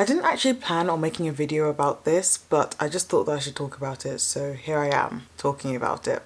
I didn't actually plan on making a video about this, but I just thought that I should talk about it, so here I am talking about it.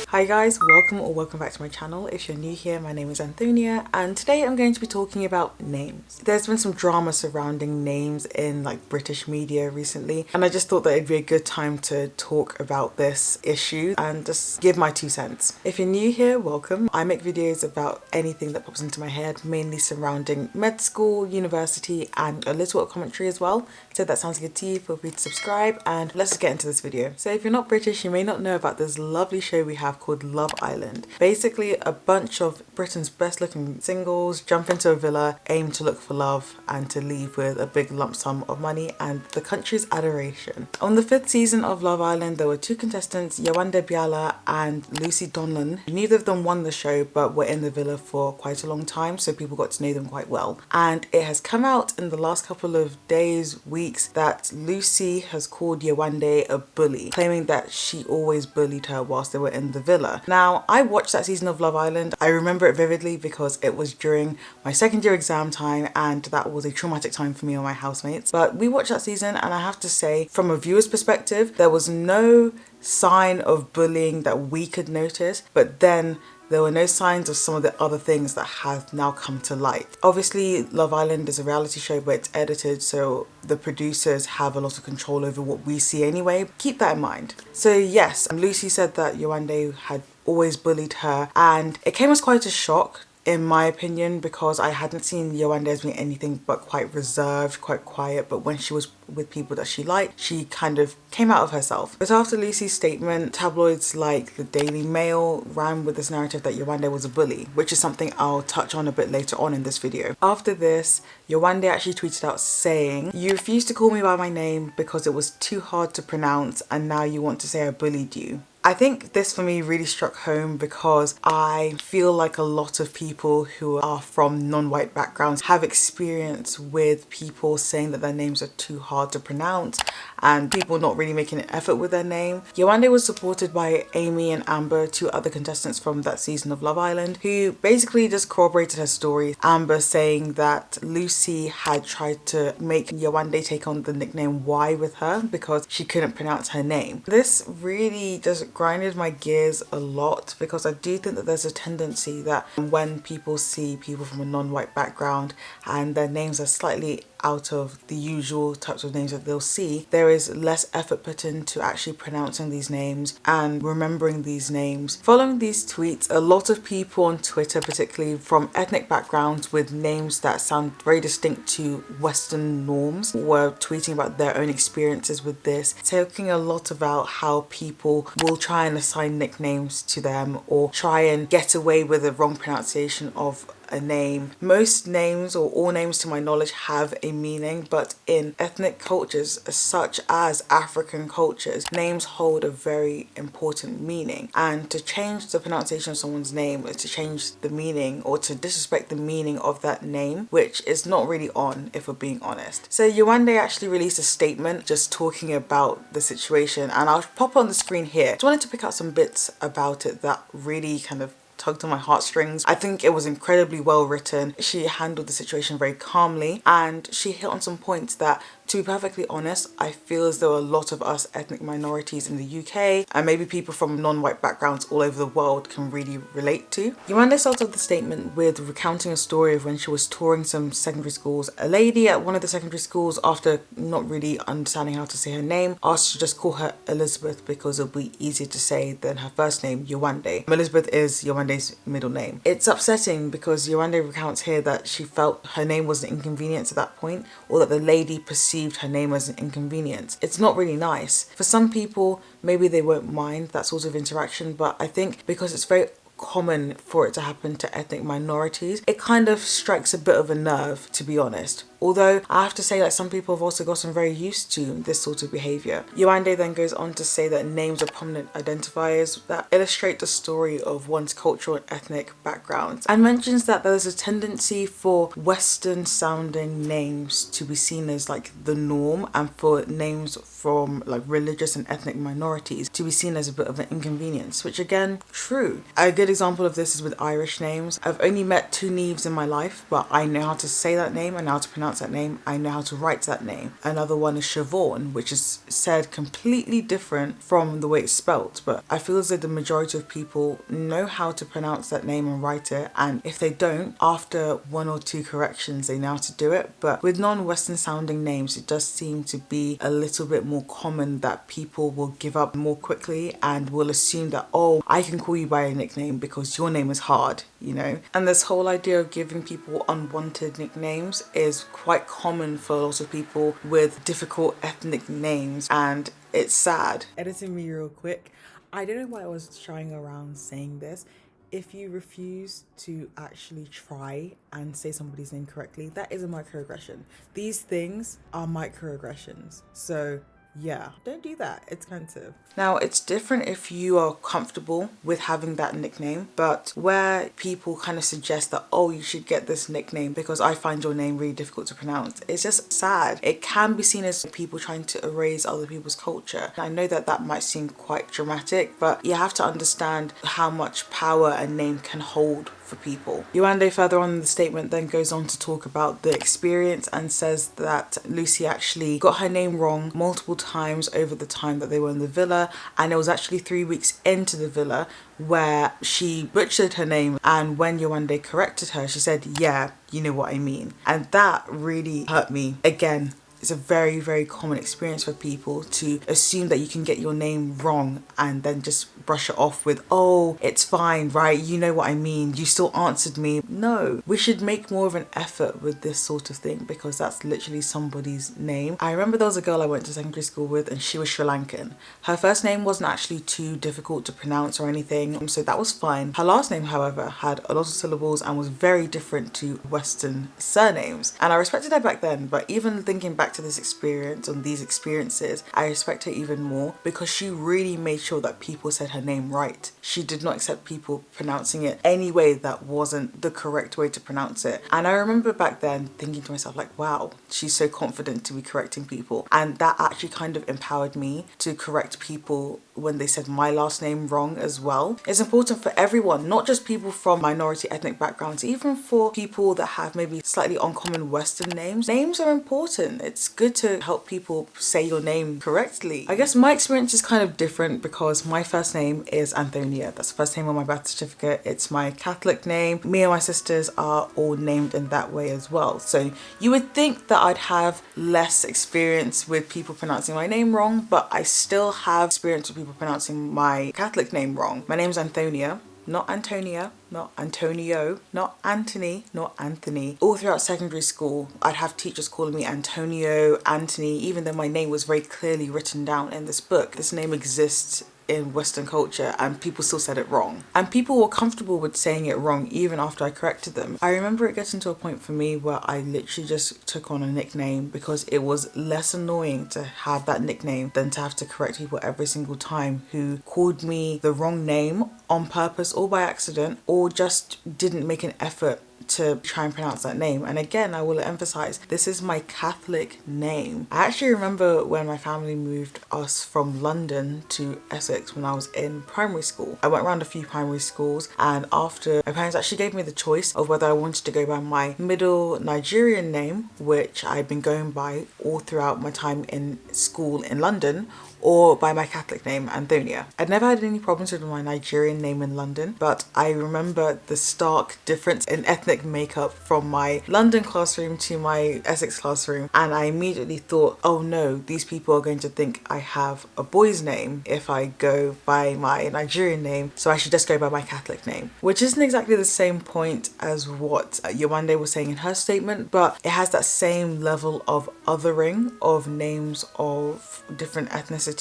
Hi guys, welcome back to my channel. If you're new here, my name is Antonia and today I'm going to be talking about names. There's been some drama surrounding names in like British media recently, and I just thought that it'd be a good time to talk about this issue and just give my 2 cents. If you're new here, welcome. I make videos about anything that pops into my head, mainly surrounding med school, university, and a little commentary as well. So if that sounds good to you, feel free to subscribe and let's just get into this video. So if you're not British, you may not know about this lovely show we have called Love Island. Basically, a bunch of Britain's best looking singles jump into a villa, aim to look for love and to leave with a big lump sum of money and the country's adoration. On the 5th season of Love Island, there were 2 contestants, Yewande Biala and Lucie Donlan. Neither of them won the show, but were in the villa for quite a long time, so people got to know them quite well. And it has come out in the last couple of days, weeks, that Lucie has called Yewande a bully, claiming that she always bullied her whilst they were in the villa. Now, I watched that season of Love Island. I remember it vividly because it was during my second year exam time and that was a traumatic time for me and my housemates. But we watched that season and I have to say, from a viewer's perspective, there was no sign of bullying that we could notice, but then there were no signs of some of the other things that have now come to light. Obviously, Love Island is a reality show, but it's edited, so the producers have a lot of control over what we see anyway. Keep that in mind. So yes, Lucie said that Yewande had always bullied her, and it came as quite a shock in my opinion, because I hadn't seen Yewande as being anything but quite reserved, quite quiet, but when she was with people that she liked, she kind of came out of herself. But after Lucie's statement, tabloids like the Daily Mail ran with this narrative that Yewande was a bully, which is something I'll touch on a bit later on in this video. After this, Yewande actually tweeted out saying, "You refused to call me by my name because it was too hard to pronounce and now you want to say I bullied you." I think this for me really struck home because I feel like a lot of people who are from non-white backgrounds have experience with people saying that their names are too hard to pronounce and people not really making an effort with their name. Yewande was supported by Amy and Amber, 2 other contestants from that season of Love Island, who basically just corroborated her story. Amber saying that Lucie had tried to make Yewande take on the nickname Y with her because she couldn't pronounce her name. This really just grinded my gears a lot because I do think that there's a tendency that when people see people from a non-white background and their names are slightly out of the usual types of names that they'll see, there is less effort put into actually pronouncing these names and remembering these names. Following these tweets, a lot of people on Twitter, particularly from ethnic backgrounds with names that sound very distinct to Western norms, were tweeting about their own experiences with this, talking a lot about how people will try and assign nicknames to them or try and get away with the wrong pronunciation of a name. Most names, or all names to my knowledge, have a meaning, but in ethnic cultures such as African cultures, names hold a very important meaning, and to change the pronunciation of someone's name is to change the meaning or to disrespect the meaning of that name, which is not really on, if we're being honest. So Yewande actually released a statement just talking about the situation, and I'll pop on the screen here. Just wanted to pick out some bits about it that really kind of tugged on my heartstrings. I think it was incredibly well written. She handled the situation very calmly and she hit on some points that, to be perfectly honest, I feel as though a lot of us ethnic minorities in the UK and maybe people from non-white backgrounds all over the world can really relate to. Yewande started the statement with recounting a story of when she was touring some secondary schools. A lady at one of the secondary schools, after not really understanding how to say her name, asked to just call her Elizabeth because it'll be easier to say than her first name, Yewande. Elizabeth is Yewande's middle name. It's upsetting because Yewande recounts here that she felt her name was an inconvenience at that point, or that the lady perceived her name as an inconvenience. It's not really nice. For some people, maybe they won't mind that sort of interaction, but I think because it's very common for it to happen to ethnic minorities, it kind of strikes a bit of a nerve, to be honest. Although I have to say that some people have also gotten very used to this sort of behaviour. Yewande then goes on to say that names are prominent identifiers that illustrate the story of one's cultural and ethnic backgrounds, and mentions that there's a tendency for Western sounding names to be seen as like the norm, and for names from like religious and ethnic minorities to be seen as a bit of an inconvenience, which again, true. A good example of this is with Irish names. I've only met 2 Neves in my life, but I know how to say that name, I know how to pronounce that name, I know how to write that name. Another one is Siobhan, which is said completely different from the way it's spelt, but I feel as though the majority of people know how to pronounce that name and write it, and if they don't, after 1 or 2 corrections, they know how to do it. But with non-Western sounding names, it does seem to be a little bit more common that people will give up more quickly and will assume that, oh, I can call you by a nickname because your name is hard, you know? And this whole idea of giving people unwanted nicknames is quite common for a lot of people with difficult ethnic names, and it's sad. Editing me real quick. I don't know why I was shying around saying this. If you refuse to actually try and say somebody's name correctly, that is a microaggression. These things are microaggressions. So yeah, don't do that. It's offensive. Now, it's different if you are comfortable with having that nickname, but where people kind of suggest that, oh, you should get this nickname because I find your name really difficult to pronounce, it's just sad. It can be seen as people trying to erase other people's culture. I know that that might seem quite dramatic, but you have to understand how much power a name can hold for people. Yewande further on in the statement then goes on to talk about the experience and says that Lucie actually got her name wrong multiple times over the time that they were in the villa, and it was actually 3 weeks into the villa where she butchered her name, and when Yewande corrected her, she said, yeah, you know what I mean. And that really hurt me. Again, it's a very, very common experience for people to assume that you can get your name wrong and then just brush it off with, oh, it's fine, right? You know what I mean. You still answered me. No, we should make more of an effort with this sort of thing because that's literally somebody's name. I remember there was a girl I went to secondary school with and she was Sri Lankan. Her first name wasn't actually too difficult to pronounce or anything, so that was fine. Her last name, however, had a lot of syllables and was very different to Western surnames. And I respected her back then, but even thinking back to this experience and these experiences, I respect her even more because she really made sure that people said her name right. She did not accept people pronouncing it any way that wasn't the correct way to pronounce it. And I remember back then thinking to myself like, wow, she's so confident to be correcting people. And that actually kind of empowered me to correct people when they said my last name wrong as well. It's important for everyone, not just people from minority ethnic backgrounds, even for people that have maybe slightly uncommon Western names. Names are important. It's good to help people say your name correctly. I guess my experience is kind of different because my first name is Antonia. That's the first name on my birth certificate. It's my Catholic name. Me and my sisters are all named in that way as well. So you would think that I'd have less experience with people pronouncing my name wrong, but I still have experience with people pronouncing my Catholic name wrong. My name's Antonia, not Antonia, not Antonio, not Anthony, not Anthony. All throughout secondary school, I'd have teachers calling me Antonio, Anthony, even though my name was very clearly written down in this book. This name exists in Western culture and people still said it wrong. And people were comfortable with saying it wrong even after I corrected them. I remember it getting to a point for me where I literally just took on a nickname because it was less annoying to have that nickname than to have to correct people every single time who called me the wrong name on purpose or by accident or just didn't make an effort to try and pronounce that name. And again, I will emphasize, this is my Catholic name. I actually remember when my family moved us from London to Essex when I was in primary school. I went around a few primary schools, and after, my parents actually gave me the choice of whether I wanted to go by my middle Nigerian name, which I'd been going by all throughout my time in school in London, or by my Catholic name, Antonia. I'd never had any problems with my Nigerian name in London, but I remember the stark difference in ethnic makeup from my London classroom to my Essex classroom, and I immediately thought, oh no, these people are going to think I have a boy's name if I go by my Nigerian name, so I should just go by my Catholic name. Which isn't exactly the same point as what Yewande was saying in her statement, but it has that same level of othering of names of different ethnicities.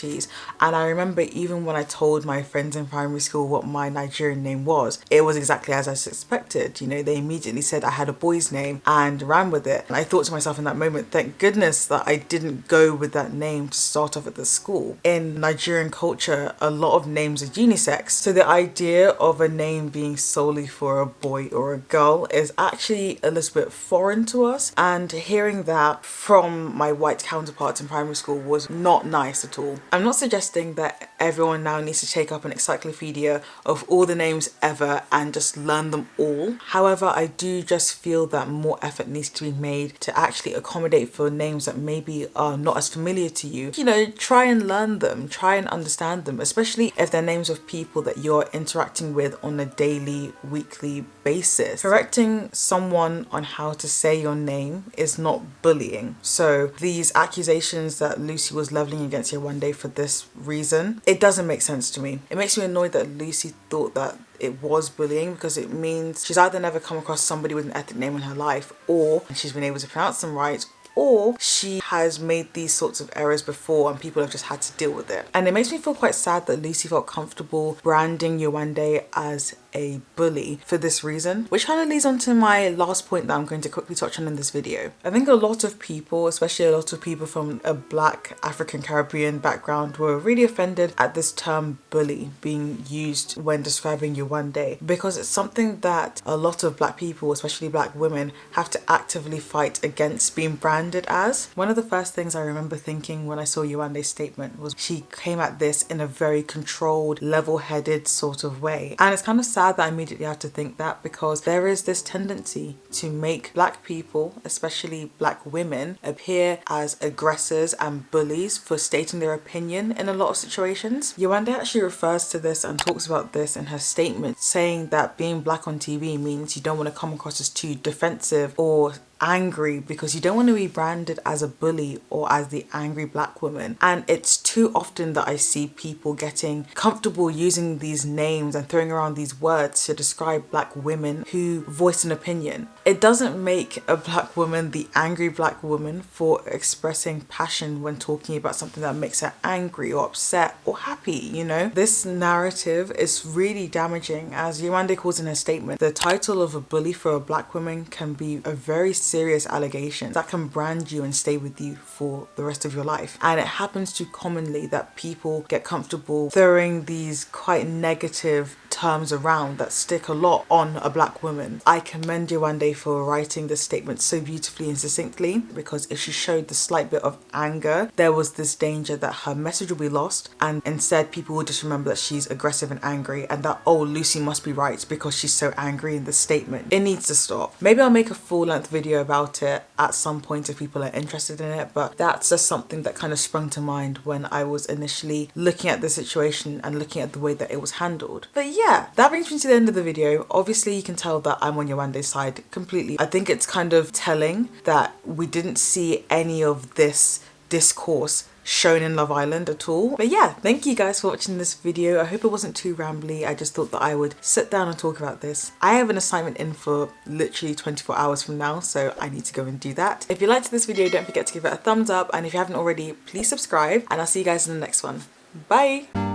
And I remember even when I told my friends in primary school what my Nigerian name was, it was exactly as I suspected. You know, they immediately immediately said I had a boy's name and ran with it. And I thought to myself in that moment, thank goodness that I didn't go with that name to start off at the school. In Nigerian culture, a lot of names are unisex, so the idea of a name being solely for a boy or a girl is actually a little bit foreign to us, and hearing that from my white counterparts in primary school was not nice at all. I'm not suggesting that everyone now needs to take up an encyclopedia of all the names ever and just learn them all. However, I do just feel that more effort needs to be made to actually accommodate for names that maybe are not as familiar to you. You know, try and learn them, try and understand them, especially if they're names of people that you're interacting with on a daily, weekly basis. Correcting someone on how to say your name is not bullying. So these accusations that Lucie was leveling against Yewande for this reason, it doesn't make sense to me. It makes me annoyed that Lucie thought that it was bullying, because it means she's either never come across somebody with an ethnic name in her life, or she's been able to pronounce them right, or she has made these sorts of errors before and people have just had to deal with it. And it makes me feel quite sad that Lucie felt comfortable branding Yewande as a bully for this reason, which kind of leads on to my last point that I'm going to quickly touch on in this video. I think a lot of people, especially a lot of people from a Black African Caribbean background, were really offended at this term bully being used when describing Yewande, because it's something that a lot of Black people, especially Black women, have to actively fight against being branded as. One of the first things I remember thinking when I saw Yewande's statement was she came at this in a very controlled, level-headed sort of way, and it's kind of sad that I immediately had to think that, because there is this tendency to make Black people, especially Black women, appear as aggressors and bullies for stating their opinion in a lot of situations. Yewande actually refers to this and talks about this in her statement, saying that being Black on TV means you don't want to come across as too defensive or angry, because you don't want to be branded as a bully or as the angry Black woman. And it's too often that I see people getting comfortable using these names and throwing around these words to describe Black women who voice an opinion. It doesn't make a Black woman the angry Black woman for expressing passion when talking about something that makes her angry or upset or happy, you know? This narrative is really damaging. As Yewande calls in her statement, the title of a bully for a Black woman can be a very serious allegation that can brand you and stay with you for the rest of your life. And it happens too commonly that people get comfortable throwing these quite negative terms around that stick a lot on a Black woman. I commend Yewande for writing this statement so beautifully and succinctly, because if she showed the slight bit of anger, there was this danger that her message will be lost, and instead people will just remember that she's aggressive and angry, and that, oh, Lucie must be right because she's so angry in this statement. It needs to stop. Maybe I'll make a full-length video about it at some point if people are interested in it, but that's just something that kind of sprung to mind when I was initially looking at the situation and looking at the way that it was handled. But yeah, that brings me to the end of the video. Obviously you can tell that I'm on Yewande's side completely. I think it's kind of telling that we didn't see any of this discourse shown in Love Island at all. But yeah, thank you guys for watching this video. I hope it wasn't too rambly. I just thought that I would sit down and talk about this. I have an assignment in for literally 24 hours from now, so I need to go and do that. If you liked this video, don't forget to give it a thumbs up, and if you haven't already, please subscribe, and I'll see you guys in the next one. Bye!